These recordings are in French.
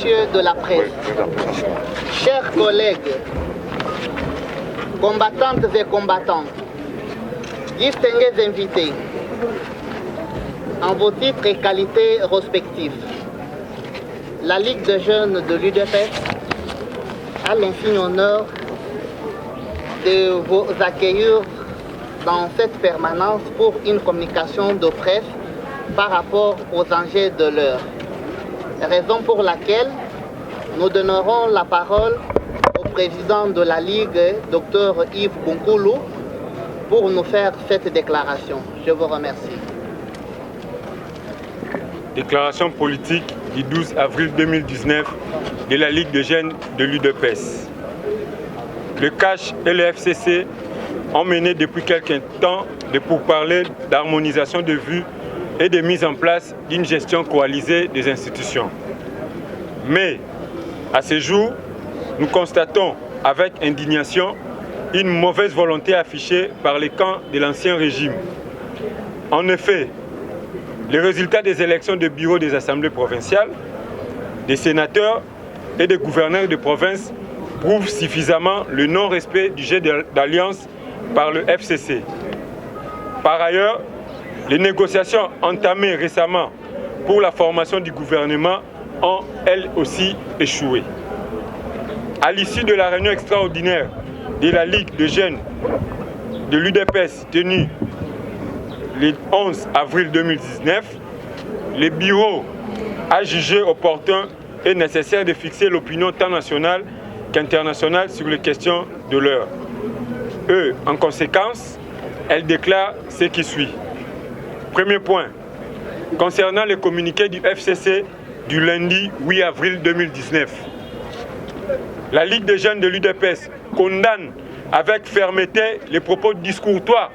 messieurs de la presse, chers collègues, combattantes et combattants, distingués invités, en vos titres et qualités respectifs, la Ligue des jeunes de l'UDPS a l'insigne honneur de vous accueillir dans cette permanence pour une communication de presse par rapport aux enjeux de l'heure. Raison pour laquelle nous donnerons la parole au président de la Ligue, Dr Yves Bunkoulou, pour nous faire cette déclaration. Je vous remercie. Déclaration politique du 12 avril 2019 de la Ligue des jeunes de l'UDPS. Le CACH et le FCC ont mené depuis quelque temps des pourparlers d'harmonisation de vues et de mise en place d'une gestion coalisée des institutions. Mais, à ce jour, nous constatons avec indignation une mauvaise volonté affichée par les camps de l'ancien régime. En effet, les résultats des élections de bureaux des assemblées provinciales, des sénateurs et des gouverneurs de province prouvent suffisamment le non-respect du jeu d'alliance par le FCC. Par ailleurs, les négociations entamées récemment pour la formation du gouvernement ont elles aussi échoué. À l'issue de la réunion extraordinaire de la Ligue des jeunes de l'UDPS tenue le 11 avril 2019, le bureau a jugé opportun et nécessaire de fixer l'opinion tant nationale qu'internationale sur les questions de l'heure. En conséquence, elle déclare ce qui suit. Premier point, concernant le communiqué du FCC du lundi 8 avril 2019. La Ligue des jeunes de l'UDPS condamne avec fermeté les propos discourtois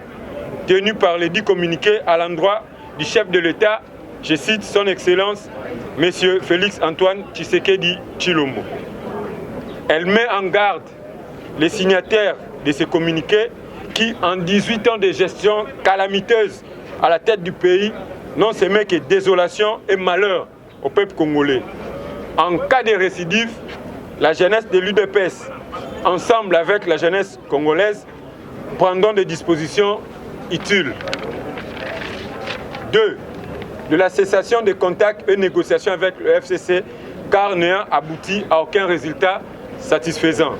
tenus par les 10 communiqués à l'endroit du chef de l'État, je cite son Excellence, M. Félix Antoine Tshisekedi Tshilombo. Elle met en garde les signataires de ces communiqués qui, en 18 ans de gestion calamiteuse à la tête du pays, n'ont semé que désolation et malheur au peuple congolais. En cas de récidive, la jeunesse de l'UDPS, ensemble avec la jeunesse congolaise, prendront des dispositions utiles. 2. De la cessation des contacts et négociations avec le FCC, car n'ayant abouti à aucun résultat satisfaisant.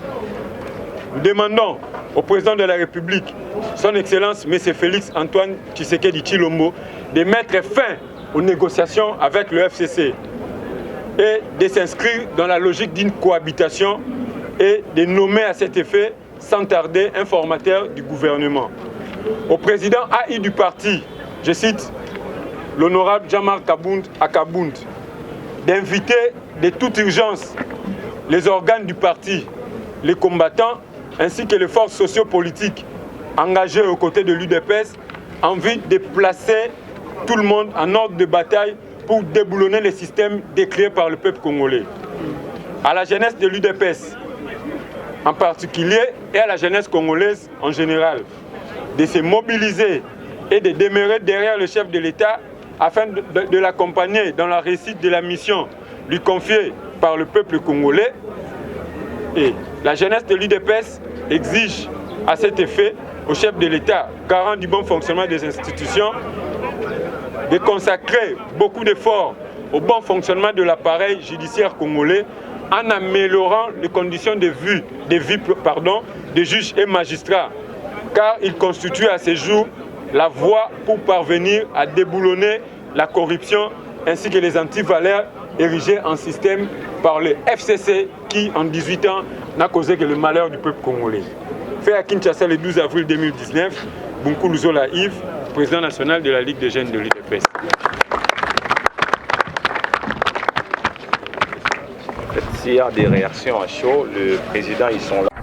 Nous demandons au président de la République, son Excellence M. Félix Antoine Tshisekedi Tshilombo, de mettre fin aux négociations avec le FCC et de s'inscrire dans la logique d'une cohabitation et de nommer à cet effet, sans tarder, un formateur du gouvernement. Au président AI du parti, je cite l'honorable Jean-Marc Akabound, d'inviter de toute urgence les organes du parti, les combattants, ainsi que les forces sociopolitiques engagées aux côtés de l'UDPS en vue de placer tout le monde en ordre de bataille pour déboulonner les systèmes décriés par le peuple congolais. À la jeunesse de l'UDPS en particulier et à la jeunesse congolaise en général, de se mobiliser et de demeurer derrière le chef de l'État afin de l'accompagner dans la réussite de la mission lui confiée par le peuple congolais. Et la jeunesse de l'UDPS exige à cet effet au chef de l'État, garant du bon fonctionnement des institutions, de consacrer beaucoup d'efforts au bon fonctionnement de l'appareil judiciaire congolais en améliorant les conditions de vie des juges et magistrats, car il constitue à ce jour la voie pour parvenir à déboulonner la corruption ainsi que les antivaleurs érigés en système par le FCC qui, en 18 ans, n'a causé que le malheur du peuple congolais. Fait à Kinshasa le 12 avril 2019, Bunkoulou Zola Yves, président national de la Ligue des jeunes de l'UDPS. S'il y a des réactions à chaud, le président, ils sont là.